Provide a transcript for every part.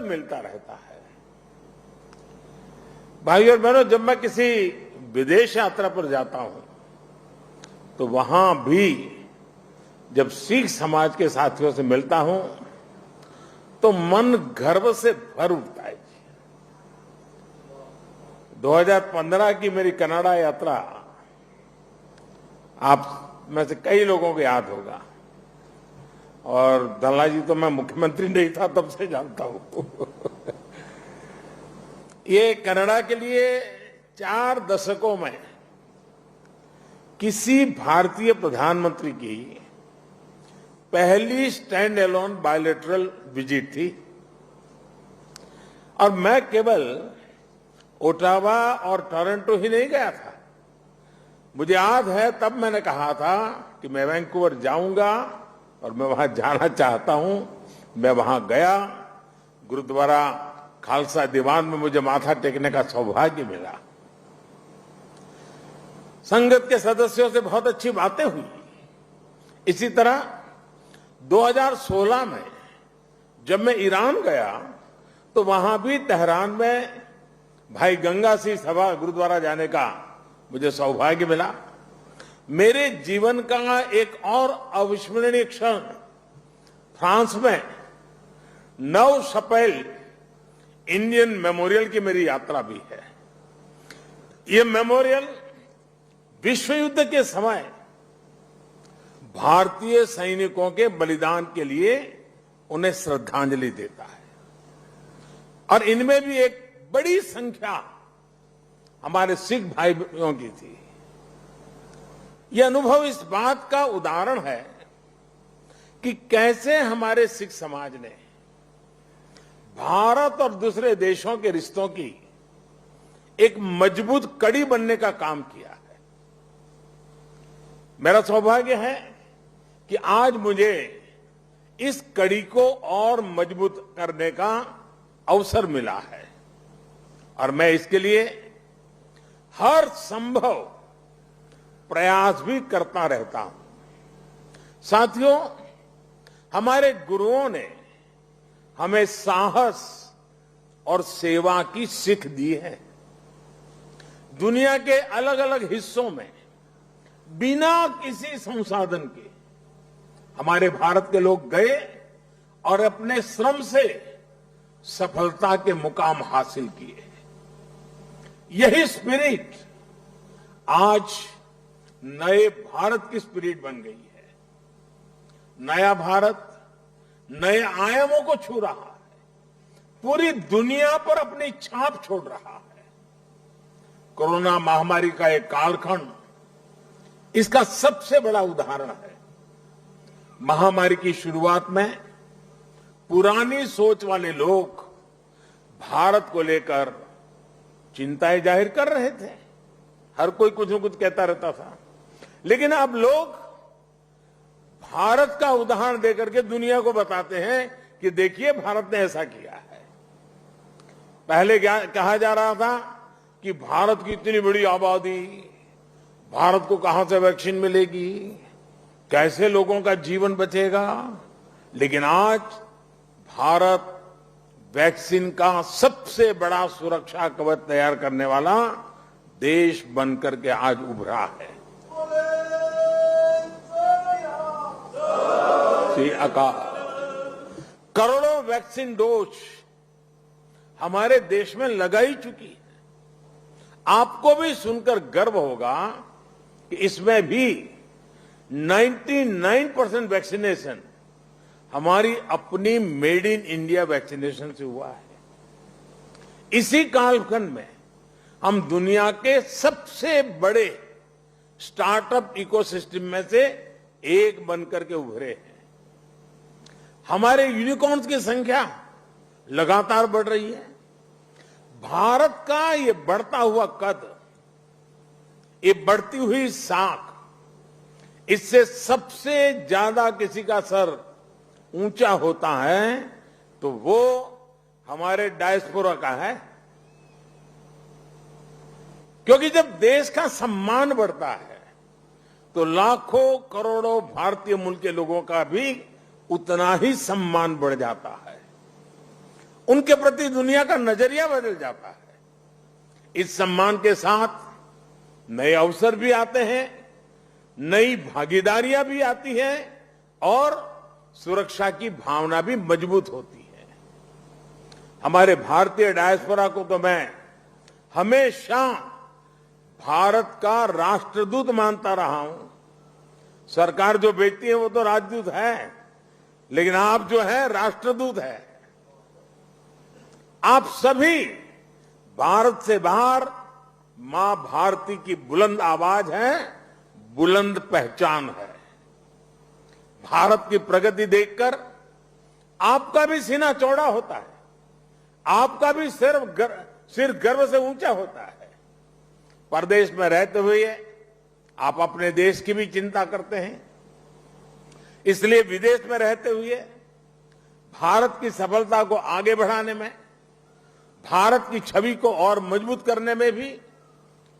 मिलता रहता है। भाइयों और बहनों, जब मैं किसी विदेश यात्रा पर जाता हूं तो वहां भी जब सिख समाज के साथियों से मिलता हूं तो मन गर्व से भर उठता है। 2015 की मेरी कनाडा यात्रा आप में से कई लोगों को याद होगा, और दल्ला जी तो मैं मुख्यमंत्री नहीं था तब से जानता हूं। ये कनाडा के लिए 4 दशकों में किसी भारतीय प्रधानमंत्री की पहली स्टैंड अलोन बायलैटरल विजिट थी, और मैं केवल ओटावा और टोरंटो ही नहीं गया था। मुझे याद है तब मैंने कहा था कि मैं वैंकूवर जाऊंगा और मैं वहां जाना चाहता हूं। मैं वहां गया, गुरुद्वारा खालसा दीवान में मुझे माथा टेकने का सौभाग्य मिला। संगत के सदस्यों से बहुत अच्छी बातें हुई। इसी तरह 2016 में जब मैं ईरान गया तो वहां भी तेहरान में भाई गंगा सिंह सभा गुरुद्वारा जाने का मुझे सौभाग्य मिला। मेरे जीवन का एक और अविस्मरणीय क्षण फ्रांस में नव शपेल इंडियन मेमोरियल की मेरी यात्रा भी है। यह मेमोरियल विश्व युद्ध के समय भारतीय सैनिकों के बलिदान के लिए उन्हें श्रद्धांजलि देता है, और इनमें भी एक बड़ी संख्या हमारे सिख भाइयों की थी। यह अनुभव इस बात का उदाहरण है कि कैसे हमारे सिख समाज ने भारत और दूसरे देशों के रिश्तों की एक मजबूत कड़ी बनने का काम किया है। मेरा सौभाग्य है कि आज मुझे इस कड़ी को और मजबूत करने का अवसर मिला है, और मैं इसके लिए हर संभव प्रयास भी करता रहता हूं। साथियों, हमारे गुरुओं ने हमें साहस और सेवा की सीख दी है। दुनिया के अलग अलग हिस्सों में बिना किसी संसाधन के हमारे भारत के लोग गए और अपने श्रम से सफलता के मुकाम हासिल किए। यही स्पिरिट आज नए भारत की स्पिरिट बन गई है। नया भारत नए आयामों को छू रहा है, पूरी दुनिया पर अपनी छाप छोड़ रहा है। कोरोना महामारी का एक कालखंड इसका सबसे बड़ा उदाहरण है। महामारी की शुरुआत में पुरानी सोच वाले लोग भारत को लेकर चिंताएं जाहिर कर रहे थे। हर कोई कुछ न कुछ कहता रहता था, लेकिन अब लोग भारत का उदाहरण देकर के दुनिया को बताते हैं कि देखिए भारत ने ऐसा किया है। पहले कहा जा रहा था कि भारत की इतनी बड़ी आबादी, भारत को कहां से वैक्सीन मिलेगी, कैसे लोगों का जीवन बचेगा। लेकिन आज भारत वैक्सीन का सबसे बड़ा सुरक्षा कवच तैयार करने वाला देश बनकर के आज उभरा है। श्री अकाल, करोड़ों वैक्सीन डोज हमारे देश में लगाई चुकी है। आपको भी सुनकर गर्व होगा कि इसमें भी 99% वैक्सीनेशन हमारी अपनी मेड इन इंडिया वैक्सीनेशन से हुआ है। इसी कालखंड में हम दुनिया के सबसे बड़े स्टार्टअप इकोसिस्टम में से एक बनकर के उभरे हैं। हमारे यूनिकॉर्न्स की संख्या लगातार बढ़ रही है। भारत का ये बढ़ता हुआ कद, ये बढ़ती हुई साख, इससे सबसे ज्यादा किसी का सर ऊंचा होता है तो वो हमारे डायस्पोरा का है। क्योंकि जब देश का सम्मान बढ़ता है तो लाखों करोड़ों भारतीय मूल के लोगों का भी उतना ही सम्मान बढ़ जाता है। उनके प्रति दुनिया का नजरिया बदल जाता है। इस सम्मान के साथ नए अवसर भी आते हैं, नई भागीदारियां भी आती हैं और सुरक्षा की भावना भी मजबूत होती है। हमारे भारतीय डायस्पोरा को तो मैं हमेशा भारत का राष्ट्रदूत मानता रहा हूं। सरकार जो भेजती है वो तो राजदूत है, लेकिन आप जो है राष्ट्रदूत है। आप सभी भारत से बाहर मां भारती की बुलंद आवाज है, बुलंद पहचान है। भारत की प्रगति देखकर आपका भी सीना चौड़ा होता है, आपका भी सिर गर्व से ऊंचा होता है। परदेश में रहते हुए आप अपने देश की भी चिंता करते हैं, इसलिए विदेश में रहते हुए भारत की सफलता को आगे बढ़ाने में, भारत की छवि को और मजबूत करने में भी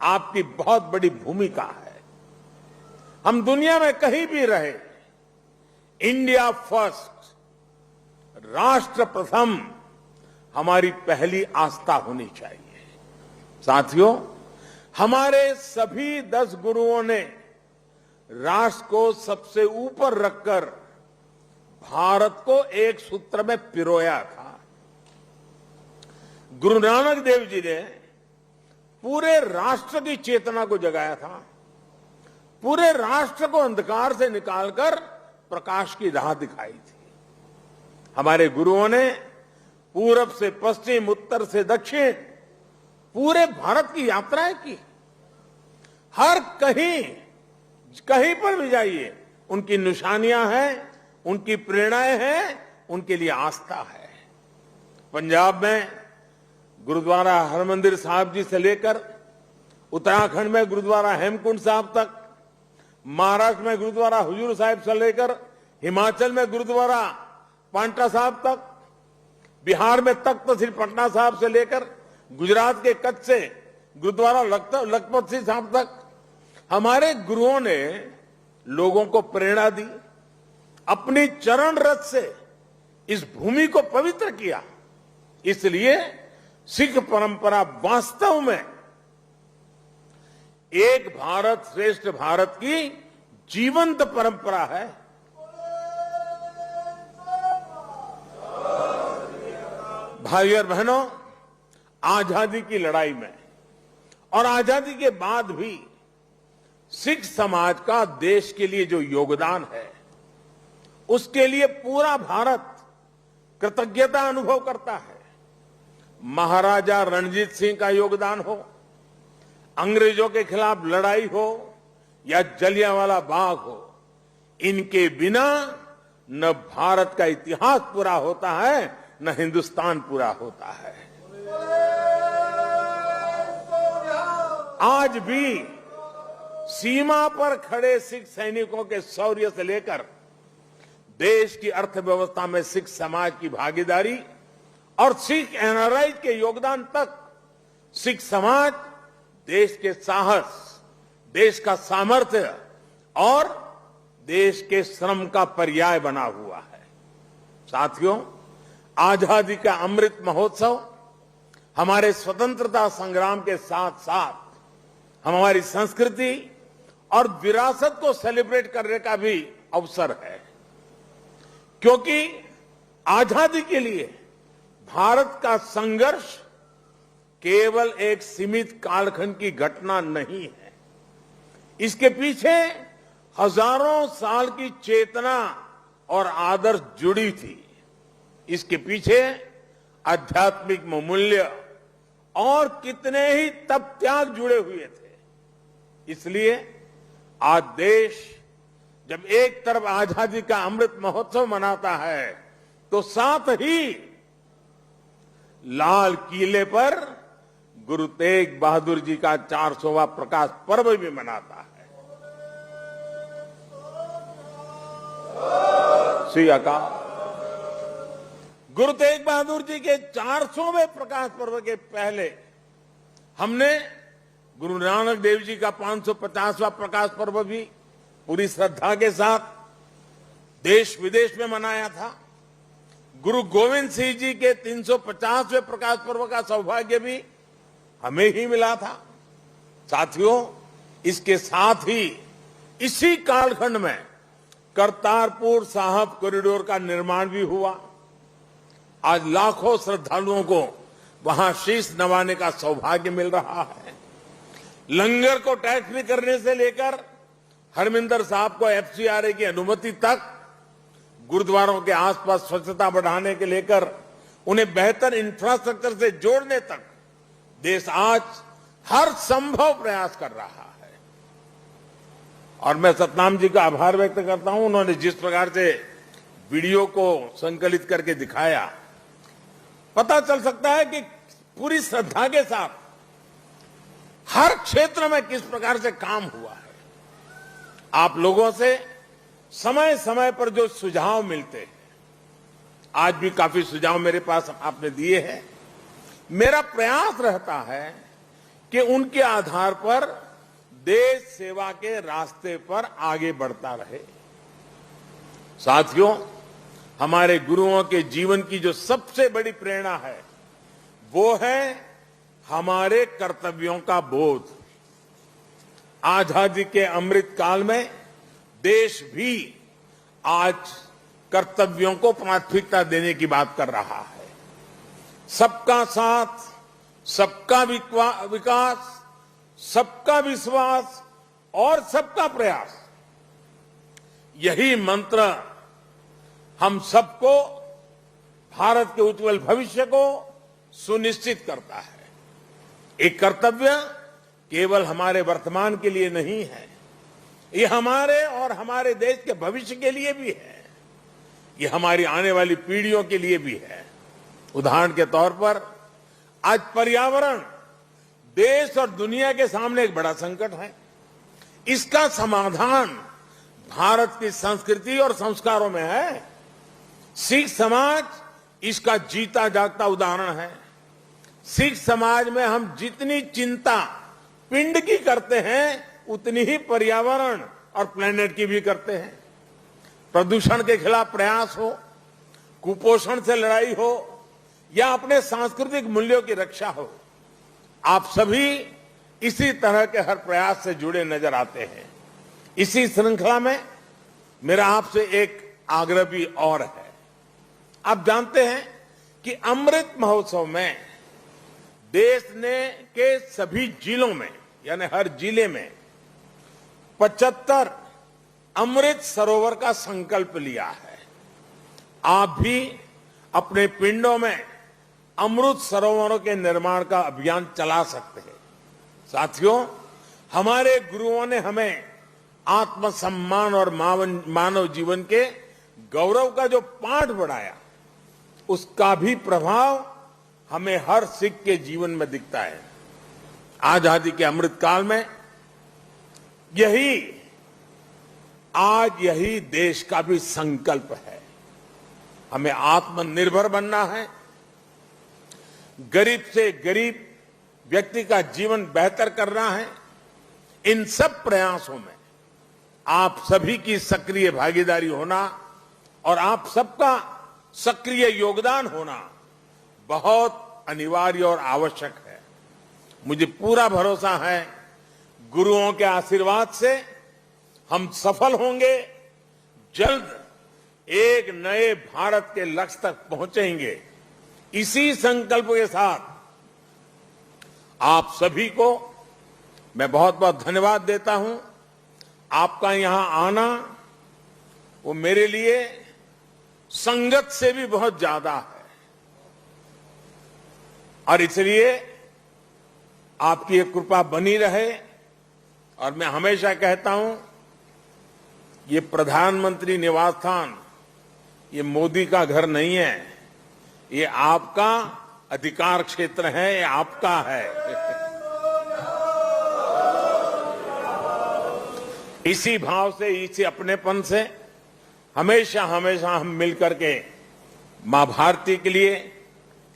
आपकी बहुत बड़ी भूमिका है। हम दुनिया में कहीं भी रहे, इंडिया फर्स्ट, राष्ट्र प्रथम हमारी पहली आस्था होनी चाहिए। साथियों, हमारे सभी 10 गुरुओं ने राष्ट्र को सबसे ऊपर रखकर भारत को एक सूत्र में पिरोया था। गुरु नानक देव जी ने पूरे राष्ट्र की चेतना को जगाया था, पूरे राष्ट्र को अंधकार से निकालकर प्रकाश की राह दिखाई थी। हमारे गुरुओं ने पूरब से पश्चिम, उत्तर से दक्षिण पूरे भारत की यात्राएं की। हर कहीं पर भी जाइए, उनकी निशानियां हैं, उनकी प्रेरणाएं हैं, उनके लिए आस्था है। पंजाब में गुरुद्वारा हरमंदिर साहिब जी से लेकर उत्तराखंड में गुरुद्वारा हेमकुंड साहिब तक, महाराष्ट्र में गुरुद्वारा हुजूर साहिब से लेकर हिमाचल में गुरुद्वारा पांटा साहिब तक, बिहार में तख्त श्री पटना साहिब से लेकर गुजरात के कच्छ से गुरुद्वारा लखपत सिंह साहिब तक हमारे गुरुओं ने लोगों को प्रेरणा दी, अपनी चरण रथ से इस भूमि को पवित्र किया। इसलिए सिख परंपरा वास्तव में एक भारत श्रेष्ठ भारत की जीवंत परंपरा है। भाइयों और बहनों, आजादी की लड़ाई में और आजादी के बाद भी सिख समाज का देश के लिए जो योगदान है, उसके लिए पूरा भारत कृतज्ञता अनुभव करता है। महाराजा रणजीत सिंह का योगदान हो, अंग्रेजों के खिलाफ लड़ाई हो या जलियांवाला बाग हो, इनके बिना न भारत का इतिहास पूरा होता है, न हिंदुस्तान पूरा होता है। आज भी सीमा पर खड़े सिख सैनिकों के शौर्य से लेकर देश की अर्थव्यवस्था में सिख समाज की भागीदारी और सिख एनआरआई के योगदान तक, सिख समाज देश के साहस, देश का सामर्थ्य और देश के श्रम का पर्याय बना हुआ है। साथियों, आजादी का अमृत महोत्सव हमारे स्वतंत्रता संग्राम के साथ साथ हमारी संस्कृति और विरासत को सेलिब्रेट करने का भी अवसर है, क्योंकि आजादी के लिए भारत का संघर्ष केवल एक सीमित कालखंड की घटना नहीं है। इसके पीछे हजारों साल की चेतना और आदर्श जुड़ी थी। इसके पीछे आध्यात्मिक मूल्य और कितने ही तप त्याग जुड़े हुए थे। इसलिए आज देश जब एक तरफ आजादी का अमृत महोत्सव मनाता है, तो साथ ही लाल किले पर गुरु तेग बहादुर जी का 400वां प्रकाश पर्व भी मनाता है। श्री अकाल। गुरु तेग बहादुर जी के 400वें प्रकाश पर्व के पहले हमने गुरु नानक देव जी का 550वां प्रकाश पर्व भी पूरी श्रद्धा के साथ देश विदेश में मनाया था। गुरु गोविंद सिंह जी के 350वें प्रकाश पर्व का सौभाग्य भी हमें ही मिला था। साथियों, इसके साथ ही इसी कालखंड में करतारपुर साहिब कॉरिडोर का निर्माण भी हुआ। आज लाखों श्रद्धालुओं को वहां शीश नवाने का सौभाग्य मिल रहा है। लंगर को टैक्स फ्री करने से लेकर हरमिंदर साहब को एफसीआरए की अनुमति तक, गुरुद्वारों के आसपास स्वच्छता बढ़ाने के लेकर उन्हें बेहतर इंफ्रास्ट्रक्चर से जोड़ने तक देश आज हर संभव प्रयास कर रहा है। और मैं सतनाम जी का आभार व्यक्त करता हूं। उन्होंने जिस प्रकार से वीडियो को संकलित करके दिखाया, पता चल सकता है कि पूरी श्रद्धा के साथ हर क्षेत्र में किस प्रकार से काम हुआ है। आप लोगों से समय समय पर जो सुझाव मिलते हैं, आज भी काफी सुझाव मेरे पास आपने दिए हैं। मेरा प्रयास रहता है कि उनके आधार पर देश सेवा के रास्ते पर आगे बढ़ता रहे। साथियों, हमारे गुरुओं के जीवन की जो सबसे बड़ी प्रेरणा है वो है हमारे कर्तव्यों का बोध। आजादी के अमृत काल में देश भी आज कर्तव्यों को प्राथमिकता देने की बात कर रहा है। सबका साथ, सबका विकास, सबका विश्वास और सबका प्रयास, यही मंत्र हम सबको भारत के उज्जवल भविष्य को सुनिश्चित करता है। एक कर्तव्य केवल हमारे वर्तमान के लिए नहीं है, ये हमारे और हमारे देश के भविष्य के लिए भी है, ये हमारी आने वाली पीढ़ियों के लिए भी है। उदाहरण के तौर पर आज पर्यावरण देश और दुनिया के सामने एक बड़ा संकट है। इसका समाधान भारत की संस्कृति और संस्कारों में है। सिख समाज इसका जीता जागता उदाहरण है। सिख समाज में हम जितनी चिंता पिंड की करते हैं, उतनी ही पर्यावरण और प्लेनेट की भी करते हैं। प्रदूषण के खिलाफ प्रयास हो, कुपोषण से लड़ाई हो या अपने सांस्कृतिक मूल्यों की रक्षा हो, आप सभी इसी तरह के हर प्रयास से जुड़े नजर आते हैं। इसी श्रृंखला में मेरा आपसे एक आग्रह भी और है। आप जानते हैं कि अमृत महोत्सव में देश ने के सभी जिलों में, यानी हर जिले में 75 अमृत सरोवर का संकल्प लिया है। आप भी अपने पिंडों में अमृत सरोवरों के निर्माण का अभियान चला सकते हैं। साथियों, हमारे गुरुओं ने हमें आत्मसम्मान और मानव जीवन के गौरव का जो पाठ पढ़ाया, उसका भी प्रभाव हमें हर सिख के जीवन में दिखता है। आजादी के अमृत काल में यही देश का भी संकल्प है। हमें आत्मनिर्भर बनना है। गरीब से गरीब व्यक्ति का जीवन बेहतर करना है। इन सब प्रयासों में आप सभी की सक्रिय भागीदारी होना और आप सबका सक्रिय योगदान होना बहुत अनिवार्य और आवश्यक है। मुझे पूरा भरोसा है, गुरुओं के आशीर्वाद से हम सफल होंगे, जल्द एक नए भारत के लक्ष्य तक पहुंचेंगे। इसी संकल्प के साथ आप सभी को मैं बहुत बहुत धन्यवाद देता हूं। आपका यहां आना वो मेरे लिए संगत से भी बहुत ज्यादा है और इसलिए आपकी ये कृपा बनी रहे। और मैं हमेशा कहता हूं, ये प्रधानमंत्री निवास स्थान ये मोदी का घर नहीं है, ये आपका अधिकार क्षेत्र है, ये आपका है। इसी भाव से, इसी अपनेपन से हमेशा हमेशा हम मिलकर के मां भारती के लिए,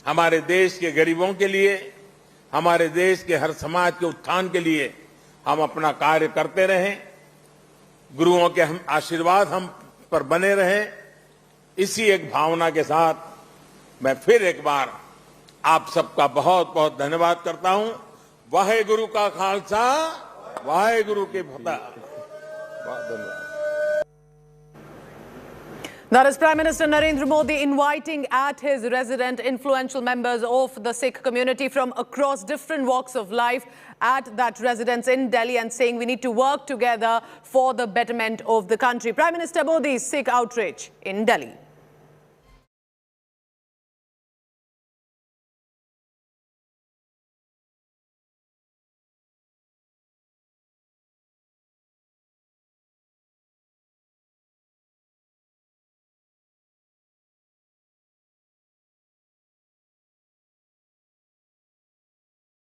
हमारे देश के गरीबों के लिए, हमारे देश के हर समाज के उत्थान के लिए हम अपना कार्य करते रहें। गुरुओं के हम आशीर्वाद हम पर बने रहें। इसी एक भावना के साथ मैं फिर एक बार आप सबका बहुत बहुत धन्यवाद करता हूं। वाहेगुरु का खालसा, वाहेगुरु की फतेह। बहुत धन्यवाद। That is Prime Minister Narendra Modi inviting at his residence influential members of the Sikh community from across different walks of life at that residence in Delhi and saying we need to work together for the betterment of the country. Prime Minister Modi's Sikh outrage in Delhi.